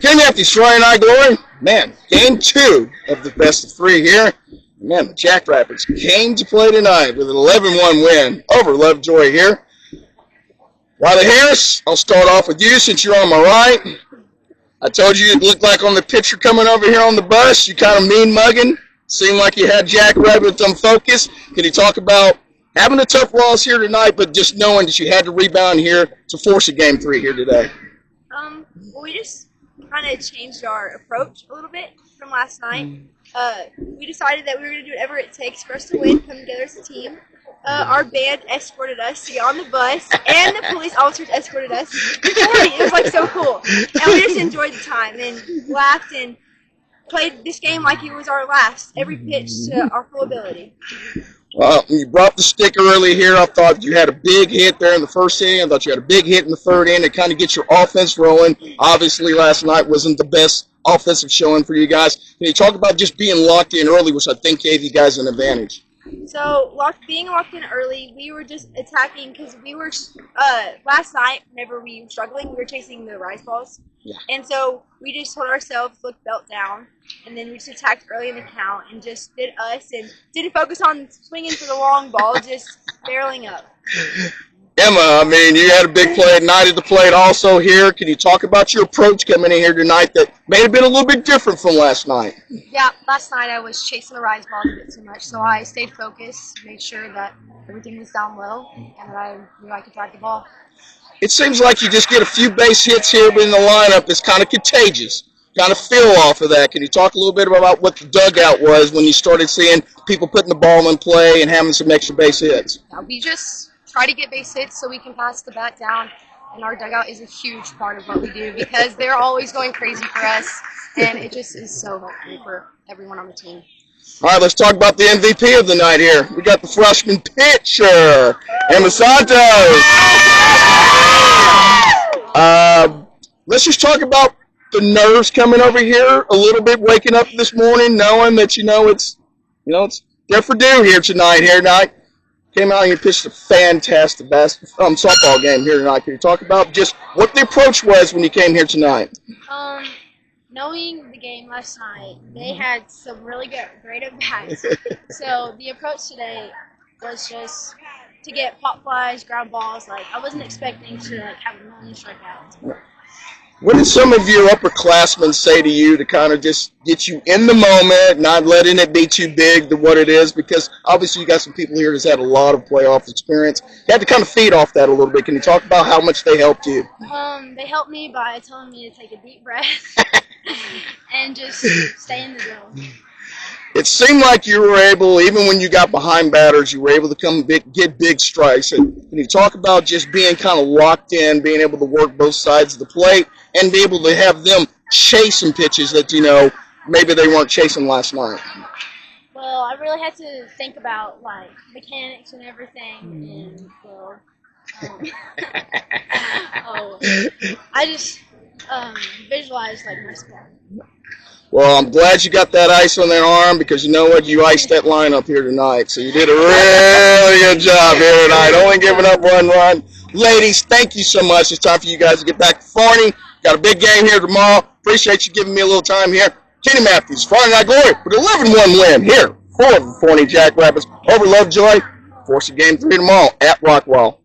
Kenny Matthews, Friday Night Glory. Man, game 2 of the best of 3 here. Man, the Jackrabbits came to play tonight with an 11-1 win over Lovejoy here. Rylie Harris, I'll start off with you since you're on my right. I told you it looked like on the picture coming over here on the bus, you kind of mean mugging. Seemed like you had Jackrabbits on focus. Can you talk about having a tough loss here tonight, but just knowing that you had to rebound here to force a game 3 here today? Well, we just kind of changed our approach a little bit from last night. We decided that we were going to do whatever it takes for us to win, come together as a team. Our band escorted us to get on the bus, and the police officers escorted us to Forney. It was like so cool. And we just enjoyed the time and laughed and played this game like it was our last, every pitch to our full ability. Well, when you brought the stick early here, I thought you had a big hit there in the first inning. I thought you had a big hit in the third inning to kind of get your offense rolling. Obviously, last night wasn't the best offensive showing for you guys. Can you talk about just being locked in early, which I think gave you guys an advantage? So, being locked in early, we were just attacking because we were, last night, whenever we were struggling, we were chasing the rise balls. Yeah. And so we just told ourselves, look, belt down, and then we just attacked early in the count and just did us and didn't focus on swinging for the long ball, just barreling up. Emma, I mean, you had a big play at night at the plate also here. Can you talk about your approach coming in here tonight that may have been a little bit different from last night? Yeah, last night I was chasing the rise ball a bit too much, so I stayed focused, made sure that everything was down low, and that I knew I could drive the ball. It seems like you just get a few base hits here, but in the lineup it's kind of contagious. Kind of feel off of that. Can you talk a little bit about what the dugout was when you started seeing people putting the ball in play and having some extra base hits? Yeah, we just try to get base hits so we can pass the bat down, and our dugout is a huge part of what we do because they're always going crazy for us, and it just is so helpful for everyone on the team. All right, let's talk about the MVP of the night here. We got the freshman pitcher, Emmie Santos. Let's just talk about the nerves coming over here a little bit, waking up this morning, knowing that it's there for due here tonight. Came out and you pitched a fantastic softball game here tonight. Can you talk about just what the approach was when you came here tonight? Knowing the game last night, they had some really great at-bats. So the approach today was just to get pop flies, ground balls. I wasn't expecting to have a million strikeouts. What did some of your upperclassmen say to you to kind of just get you in the moment, not letting it be too big to what it is? Because obviously you got some people here that's had a lot of playoff experience. You had to kind of feed off that a little bit. Can you talk about how much they helped you? They helped me by telling me to take a deep breath and just stay in the zone. It seemed like you were able, even when you got behind batters, you were able to get big strikes. And can you talk about just being kind of locked in, being able to work both sides of the plate, and be able to have them chase some pitches that, maybe they weren't chasing last night? Well, I really had to think about, mechanics and everything, and, I just visualized, my spot. Well, I'm glad you got that ice on their arm because you know what? You iced that lineup here tonight. So you did a really good job here tonight. Only giving up 1 run. Ladies, thank you so much. It's time for you guys to get back to Forney. Got a big game here tomorrow. Appreciate you giving me a little time here. Kenny Matthews, Friday Night Glory with an 11-1 win here for the Forney Jackrabbits over Lovejoy. Force a game 3 tomorrow at Rockwall.